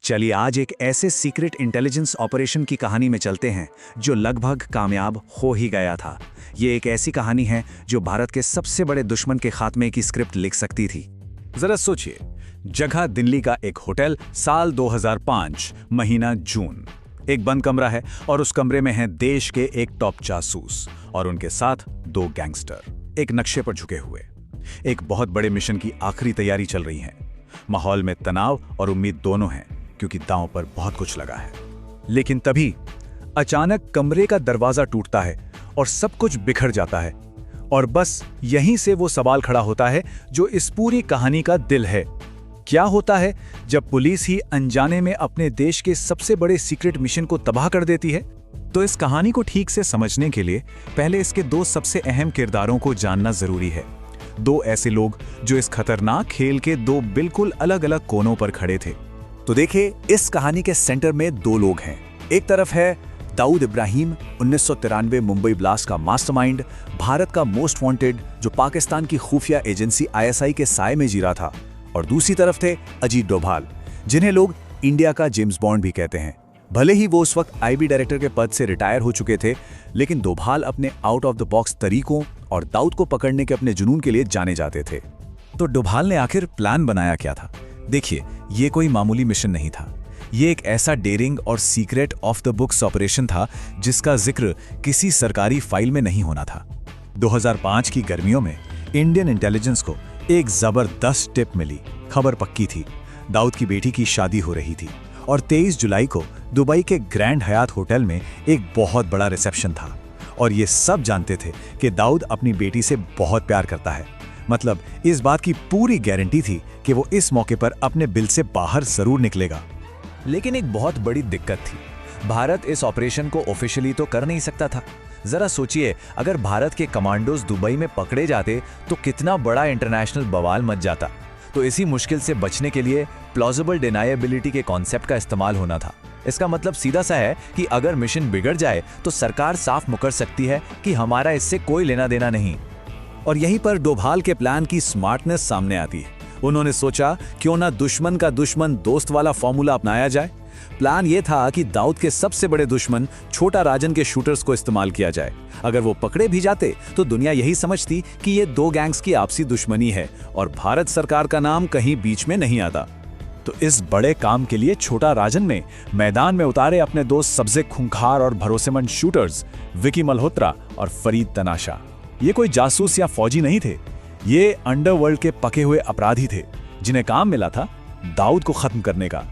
चलिए आज एक ऐसे सीक्रेट इंटेलिजेंस ऑपरेशन की कहानी में चलते हैं जो लगभग कामयाब हो ही गया था। ये एक ऐसी कहानी है जो भारत के सबसे बड़े दुश्मन के खात्मे की स्क्रिप्ट लिख सकती थी। जरा सोचिए, जगह दिल्ली का एक होटल, साल 2005, महीना जून। एक बंद कमरा है और उस कमरे में हैं देश के एक टॉप जासूस और उनके साथ दो गैंगस्टर, एक नक्शे पर झुके हुए। एक बहुत बड़े मिशन की आखिरी तैयारी चल रही है। माहौल में तनाव और उम्मीद दोनों हैं, क्योंकि दांव पर बहुत कुछ लगा है। लेकिन तभी अचानक कमरे का दरवाजा टूटता है और सब कुछ बिखर जाता है। और बस यहीं से वो सवाल खड़ा होता है जो इस पूरी कहानी का दिल है। क्या होता है जब पुलिस ही अनजाने में अपने देश के सबसे बड़े सीक्रेट मिशन को तबाह कर देती है? तो इस कहानी को ठीक से समझने के लिए पहले इसके दो सबसे अहम किरदारों को जानना जरूरी है। दो ऐसे लोग जो इस खतरनाक खेल के दो बिल्कुल अलग अलग कोनों पर खड़े थे। तो देखिए, इस कहानी के सेंटर में दो लोग हैं। एक तरफ है दाऊद इब्राहिम, 1993 मुंबई ब्लास्ट का मास्टरमाइंड, भारत का मोस्ट वांटेड, जो पाकिस्तान की खुफिया एजेंसी आईएसआई के साए में जी रहा था। और दूसरी तरफ थे अजीत डोभाल, जिन्हें लोग इंडिया का जेम्स बॉन्ड भी कहते हैं। भले ही वो उस वक्त आईबी डायरेक्टर के पद से रिटायर हो चुके थे, लेकिन डोभाल अपने आउट ऑफ द बॉक्स तरीकों और दाऊद को पकड़ने के अपने जुनून के लिए जाने जाते थे। तो डोभाल ने आखिर प्लान बनाया क्या था? देखिए, ये कोई मामूली मिशन नहीं था। ये एक ऐसा डेयरिंग और secret of the books operation था जिसका जिक्र किसी सरकारी फाइल में नहीं होना था। 2005 की गर्मियों में इंडियन इंटेलिजेंस को एक जबरदस्त टिप मिली। खबर पक्की थी, दाऊद की बेटी की शादी हो रही थी और 23 जुलाई को दुबई के ग्रैंड हयात होटल में एक बहुत बड़ा रिसेप्शन था। और ये सब जानते थे कि दाऊद अपनी बेटी से बहुत प्यार करता है। मतलब इस बात की पूरी गारंटी थी कि वो इस मौके पर अपने बिल से बाहर जरूर निकलेगा। लेकिन एक बहुत बड़ी दिक्कत थी। भारत इस ऑपरेशन को ऑफिशियली तो कर नहीं सकता था। जरा सोचिए, अगर भारत के कमांडोज दुबई में पकड़े जाते तो कितना बड़ा इंटरनेशनल बवाल मच जाता। तो इसी मुश्किल से बचने के लिए प्लॉजिबल डिनायबिलिटी के कॉन्सेप्ट का इस्तेमाल होना था। इसका मतलब सीधा सा है कि अगर मिशन बिगड़ जाए तो सरकार साफ मुकर सकती है कि हमारा इससे कोई लेना देना नहीं। और यहीं पर डोभाल के प्लान की स्मार्टनेस सामने आती है। उन्होंने सोचा, क्यों ना दुश्मन का दुश्मन दोस्त वाला फॉर्मूला अपनाया जाए। प्लान यह था कि दाऊद के सबसे बड़े दुश्मन छोटा राजन के शूटर्स को इस्तेमाल किया जाए। अगर वो पकड़े भी जाते तो दुनिया यही समझती कि ये दो गैंग्स की आपसी दुश्मनी है और भारत सरकार का नाम कहीं बीच में नहीं आता। तो इस बड़े काम के लिए छोटा राजन ने मैदान में उतारे अपने दो सबसे खूंखार और भरोसेमंद शूटर्स, विकी मल्होत्रा और फरीद तनाशा। ये कोई जासूस या फौजी नहीं थे, ये अंडरवर्ल्ड के पके हुए अपराधी थे जिन्हें काम मिला था दाऊद को खत्म करने का।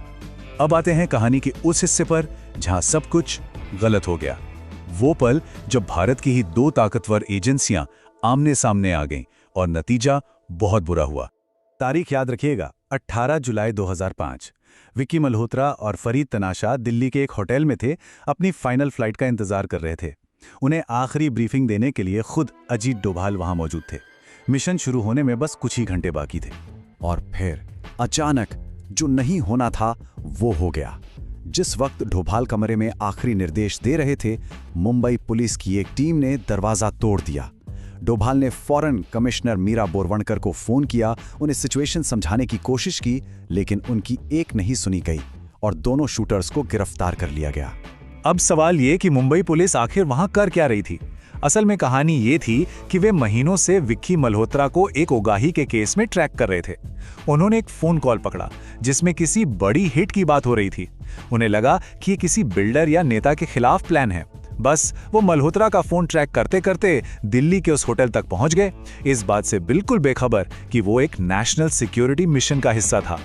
अब आते हैं कहानी के उस हिस्से पर जहां सब कुछ गलत हो गया। वो पल जब भारत की ही दो ताकतवर एजेंसियां आमने सामने आ गईं और नतीजा बहुत बुरा हुआ। तारीख याद रखिएगा, 18 जुलाई 2005। विकी मल्होत्रा और फरीद तनाशा दिल्ली के एक होटल में थे, अपनी फाइनल फ्लाइट का इंतजार कर रहे थे। उन्हें आखिरी ब्रीफिंग देने के लिए खुद अजीत डोभाल वहां मौजूद थे। मिशन शुरू होने में बस कुछ ही घंटे बाकी थे और फिर अचानक जो नहीं होना था वो हो गया। जिस वक्त डोभाल कमरे में आखिरी निर्देश दे रहे थे, मुंबई पुलिस की एक टीम ने दरवाजा तोड़ दिया। डोभाल ने फौरन कमिश्नर मीरा बोरवणकर को फोन किया, उन्हें सिचुएशन समझाने की कोशिश की, लेकिन उनकी एक नहीं सुनी गई और दोनों शूटर्स को गिरफ्तार कर लिया गया। अब सवाल ये कि मुंबई पुलिस आखिर वहां कर क्या रही थी? असल में कहानी ये थी कि वे महीनों से विक्की मल्होत्रा को एक उगाही के केस में ट्रैक कर रहे थे। उन्होंने एक फोन कॉल पकड़ा जिसमें किसी बड़ी हिट की बात हो रही थी। उन्हें लगा कि ये किसी बिल्डर या नेता के खिलाफ प्लान है। बस वो मल्होत्रा का फोन ट्रैक करते करते दिल्ली के उस होटल तक पहुंच गए, इस बात से बिल्कुल बेखबर कि वो एक नेशनल सिक्योरिटी मिशन का हिस्सा था।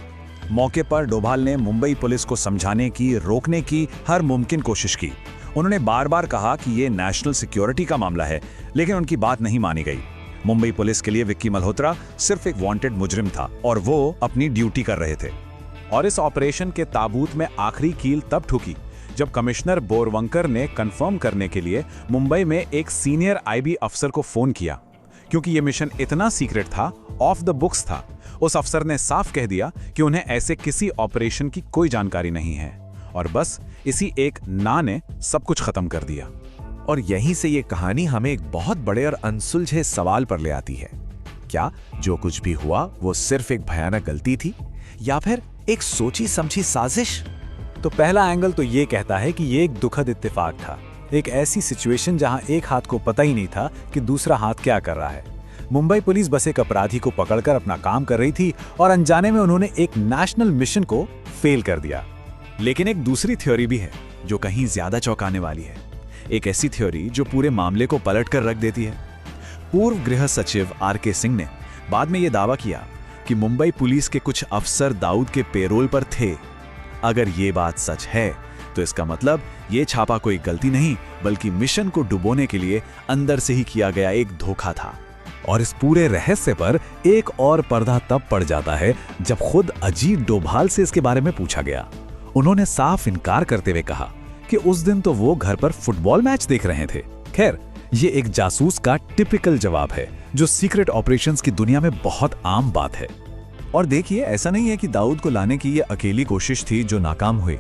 मौके पर डोभाल ने मुंबई पुलिस को समझाने की, रोकने की हर मुमकिन कोशिश की। उन्होंने बार बार कहा कि ये नेशनल सिक्योरिटी का मामला है, लेकिन उनकी बात नहीं मानी गई। मुंबई पुलिस के लिए विक्की मल्होत्रा सिर्फ एक वांटेड मुजरिम था और वो अपनी ड्यूटी कर रहे थे। और इस ऑपरेशन के ताबूत में आखिरी कील तब ठुकी जब कमिश्नर बोरवणकर ने कंफर्म करने के लिए मुंबई में एक सीनियर आईबी अफसर को फोन किया। क्योंकि ये मिशन इतना सीक्रेट था, ऑफ द बुक्स था, उस अफसर ने साफ कह दिया कि उन्हें ऐसे किसी ऑपरेशन की कोई जानकारी नहीं है। और बस इसी एक ना ने सब कुछ खत्म कर दिया। और यहीं से ये कहानी हमें एक बहुत बड़े और अनसुलझे सवाल पर ले आती है। क्या जो कुछ भी हुआ वो सिर्फ एक भयानक गलती थी या फिर एक सोची समझी साजिश? तो पहला एंगल तो ये कहता है कि ये एक दुखद इत्तेफाक था, एक ऐसी सिचुएशन जहां एक हाथ को पता ही नहीं था कि दूसरा हाथ क्या कर रहा है। मुंबई पुलिस बस एक अपराधी को पकड़कर अपना काम कर रही थी और अनजाने में उन्होंने एक नेशनल मिशन को फेल कर दिया। लेकिन एक दूसरी थ्योरी भी है जो कहीं ज्यादा चौंकाने वाली है, एक ऐसी थ्योरी जो पूरे मामले को पलट कर रख देती है। पूर्व गृह सचिव आर.के. सिंह ने बाद में यह दावा किया कि मुंबई पुलिस के कुछ अफसर दाऊद के पेरोल पर थे। अगर ये बात सच है तो इसका मतलब ये छापा कोई गलती नहीं बल्कि मिशन को डुबोने के लिए अंदर से ही किया गया एक धोखा था। और इस पूरे रहस्य पर एक और पर्दा तब पड़ जाता है जब खुद अजीत डोभाल से इसके बारे में पूछा गया। उन्होंने साफ इनकार करते हुए कहा कि उस दिन तो वो घर पर फुटबॉल मैच देख रहे थे। खैर, ये एक जासूस का टिपिकल जवाब है जो सीक्रेट ऑपरेशंस की दुनिया में बहुत आम बात है। और देखिए, ऐसा नहीं है कि दाऊद को लाने की ये अकेली कोशिश थी जो नाकाम हुई।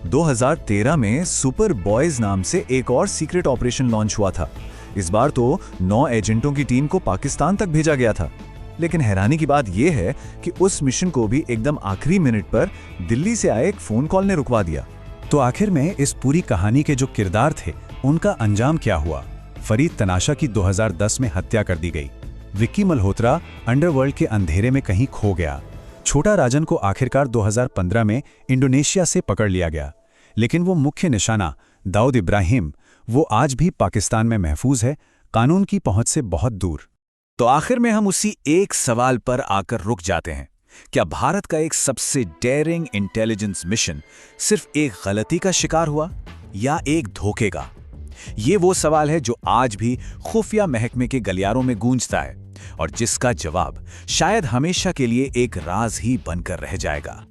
2013 में सुपर बॉयज नाम से एक और सीक्रेट ऑपरेशन लॉन्च हुआ था। इस बार तो 9 एजेंटों की टीम को पाकिस्तान तक भेजा गया था। लेकिन हैरानी की बात यह है कि उस मिशन को भी एकदम आखिरी मिनट पर दिल्ली से आए एक फोन कॉल ने रुकवा दिया। तो आखिर में इस पूरी कहानी के जो किरदार थे उनका अंजाम क्या हुआ? फरीद तनाशा की 2010 में हत्या कर दी गई। विक्की मल्होत्रा अंडरवर्ल्ड के अंधेरे में कहीं खो गया। छोटा राजन को आखिरकार 2015 में इंडोनेशिया से पकड़ लिया गया। लेकिन वो मुख्य निशाना दाऊद इब्राहिम, वो आज भी पाकिस्तान में महफूज है, कानून की पहुंच से बहुत दूर। तो आखिर में हम उसी एक सवाल पर आकर रुक जाते हैं, क्या भारत का एक सबसे डेयरिंग इंटेलिजेंस मिशन सिर्फ एक गलती का शिकार हुआ या एक धोखे का? ये वो सवाल है जो आज भी खुफिया महकमे के गलियारों में गूंजता है और जिसका जवाब शायद हमेशा के लिए एक राज ही बनकर रह जाएगा।